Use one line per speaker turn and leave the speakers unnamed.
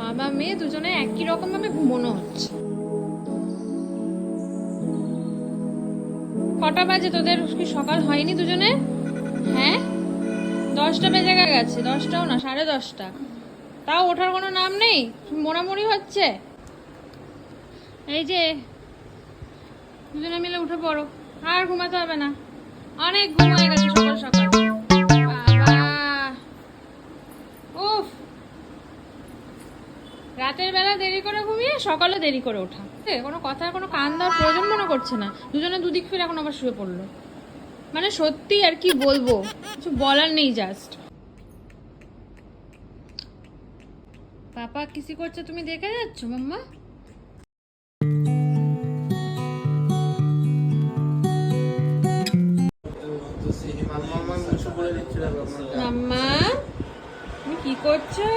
বাবা মেয়ে দুজনে একই রকম ভাবে ঘুমোনো হচ্ছে। কটা বাজে তোদের? কি সকাল হয়নি দুজনে? হ্যাঁ, 10টা বেজে গেছে। 10টাও না, 10:30। তাও ওঠার কোনো নাম নেই, মোড়ামুড়ি হচ্ছে। এই যে দুজনে মিলে উঠে পড়ো, আর ঘুমাতে হবে না, অনেক ঘুম হয়ে গেছে সকাল সকাল। বাবা, উফ, রাতের বেলা দেরি করে ঘুমিয়ে সকালে দেরি করে ওঠা। কোনো কথার কোনো কান দেওয়ার প্রয়োজন মনে করছে না। দুজনে দুদিক ফিরে এখন আবার শুয়ে পড়লো। মানে সত্যি আর কি বলবো, কিছু বলার নেই। জাস্ট পাপা কিসি করছে, তুমি দেখে যাচ্ছ মাম্মা? মাম্মা তুমি কি করছো?